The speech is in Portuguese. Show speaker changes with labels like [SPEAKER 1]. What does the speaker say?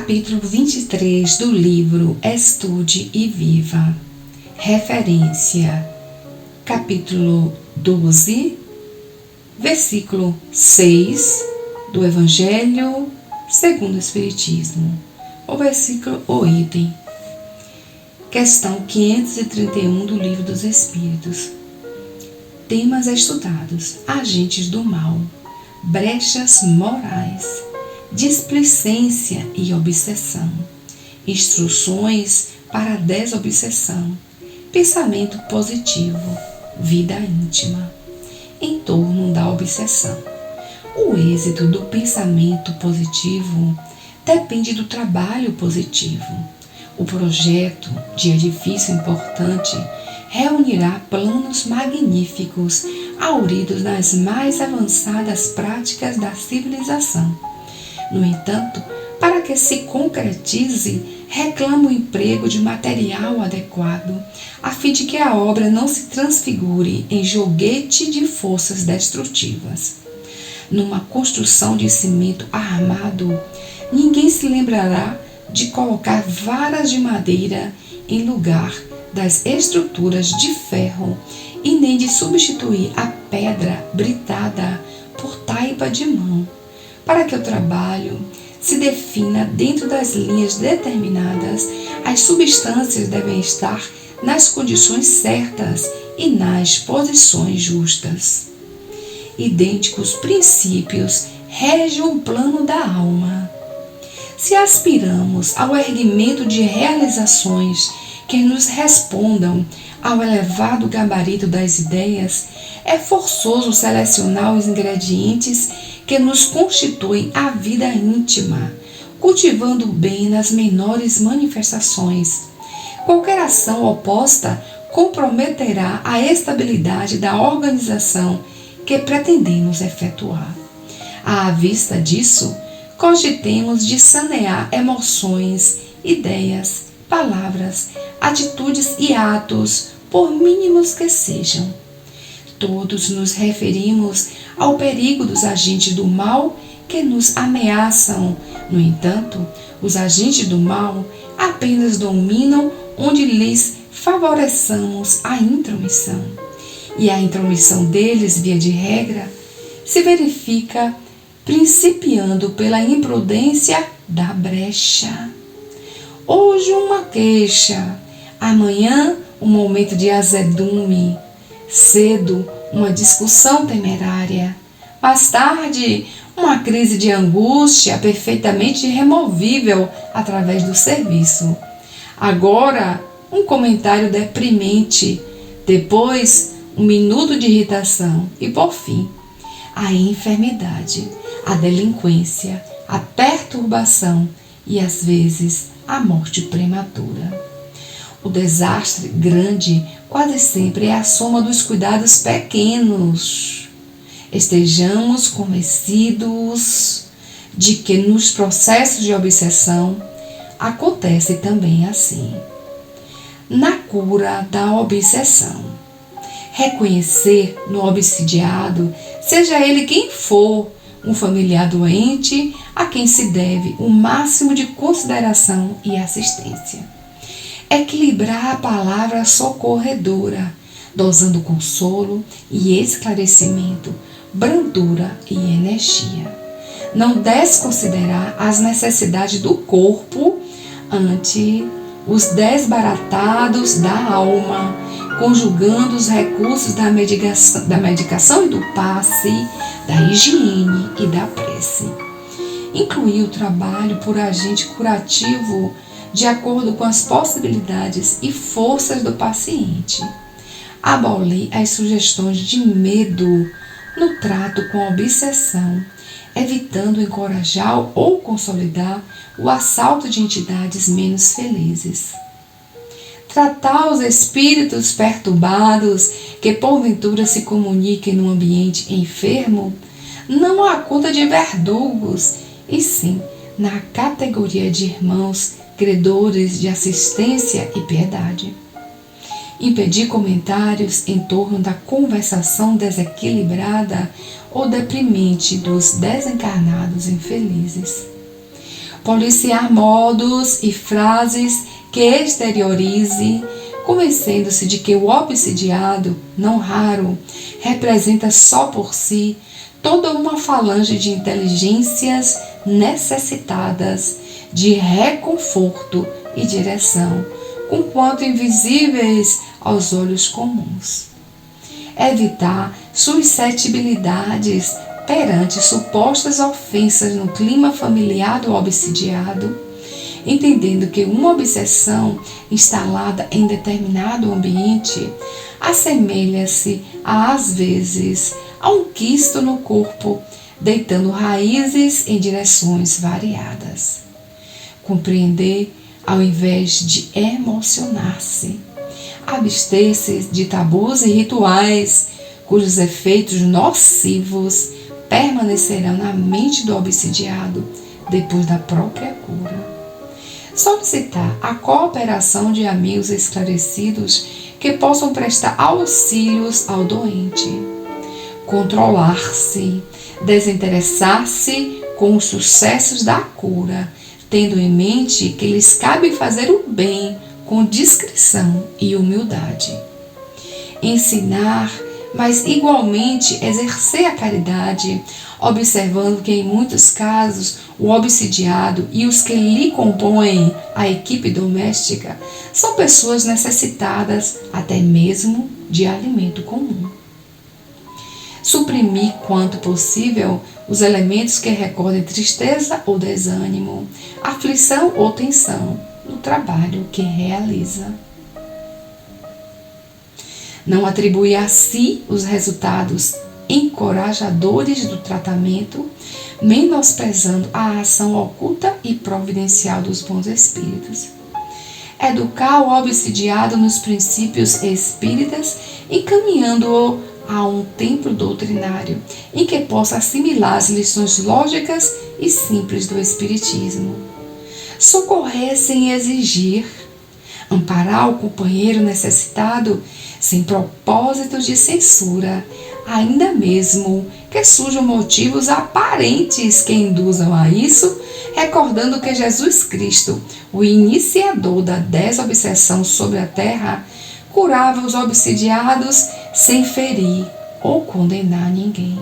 [SPEAKER 1] Capítulo 23 do livro Estude e Viva. Referência: capítulo 12, versículo 6 do Evangelho segundo o Espiritismo. O versículo, o item. Questão 531 do Livro dos Espíritos. Temas estudados: agentes do mal, brechas morais, displicência e obsessão, instruções para a desobsessão, pensamento positivo, vida íntima, em torno da obsessão. O êxito do pensamento positivo depende do trabalho positivo. O projeto de edifício importante reunirá planos magníficos hauridos nas mais avançadas práticas da civilização. No entanto, para que se concretize, reclama o emprego de material adequado, a fim de que a obra não se transfigure em joguete de forças destrutivas. Numa construção de cimento armado, ninguém se lembrará de colocar varas de madeira em lugar das estruturas de ferro e nem de substituir a pedra britada por taipa de mão. Para que o trabalho se defina dentro das linhas determinadas, as substâncias devem estar nas condições certas e nas posições justas. Idênticos princípios regem o plano da alma. Se aspiramos ao erguimento de realizações que nos respondam ao elevado gabarito das ideias, é forçoso selecionar os ingredientes que nos constituem a vida íntima, cultivando o bem nas menores manifestações. Qualquer ação oposta comprometerá a estabilidade da organização que pretendemos efetuar. À vista disso, cogitemos de sanear emoções, ideias, palavras, atitudes e atos, por mínimos que sejam. Todos nos referimos ao perigo dos agentes do mal que nos ameaçam. No entanto, os agentes do mal apenas dominam onde lhes favoreçamos a intromissão. E a intromissão deles, via de regra, se verifica principiando pela imprudência da brecha. Hoje uma queixa, amanhã um momento de azedume, cedo uma discussão temerária, mais tarde uma crise de angústia perfeitamente removível através do serviço. Agora um comentário deprimente, depois um minuto de irritação e, por fim, a enfermidade, a delinquência, a perturbação e, às vezes, a morte prematura. O desastre grande quase sempre é a soma dos cuidados pequenos. Estejamos convencidos de que nos processos de obsessão acontece também assim. Na cura da obsessão, reconhecer no obsidiado, seja ele quem for, um familiar doente a quem se deve o máximo de consideração e assistência. Equilibrar a palavra socorredora, dosando consolo e esclarecimento, brandura e energia. Não desconsiderar as necessidades do corpo ante os desbaratados da alma, conjugando os recursos da medicação e do passe, da higiene e da prece. Incluir o trabalho por agente curativo de acordo com as possibilidades e forças do paciente. Abolir as sugestões de medo no trato com a obsessão, evitando encorajar ou consolidar o assalto de entidades menos felizes. Tratar os espíritos perturbados que porventura se comuniquem num ambiente enfermo, não à conta de verdugos, e sim na categoria de irmãos credores de assistência e piedade. Impedir comentários em torno da conversação desequilibrada ou deprimente dos desencarnados infelizes. policiar modos e frases que exteriorize, convencendo-se de que o obsidiado, não raro, representa só por si toda uma falange de inteligências necessitadas de reconforto e direção, conquanto invisíveis aos olhos comuns. Evitar suscetibilidades perante supostas ofensas no clima familiar do obsidiado, entendendo que uma obsessão instalada em determinado ambiente assemelha-se, às vezes, a um quisto no corpo, deitando raízes em direções variadas. Compreender ao invés de emocionar-se. Abster-se de tabus e rituais cujos efeitos nocivos permanecerão na mente do obsidiado depois da própria cura. Solicitar a cooperação de amigos esclarecidos que possam prestar auxílios ao doente. Controlar-se, desinteressar-se com os sucessos da cura, tendo em mente que lhes cabe fazer o bem com discrição e humildade. Ensinar, mas igualmente exercer a caridade, observando que em muitos casos o obsidiado e os que lhe compõem a equipe doméstica são pessoas necessitadas até mesmo de alimento comum. Suprimir quanto possível os elementos que recordem tristeza ou desânimo, aflição ou tensão no trabalho que realiza. Não atribuir a si os resultados encorajadores do tratamento, menosprezando a ação oculta e providencial dos bons espíritos. Educar o obsidiado nos princípios espíritas, encaminhando-o a um templo doutrinário em que possa assimilar as lições lógicas e simples do espiritismo. Socorrer sem exigir, amparar o companheiro necessitado sem propósitos de censura, ainda mesmo que surjam motivos aparentes que induzam a isso, recordando que Jesus Cristo, o iniciador da desobsessão sobre a terra, curava os obsidiados sem ferir ou condenar ninguém.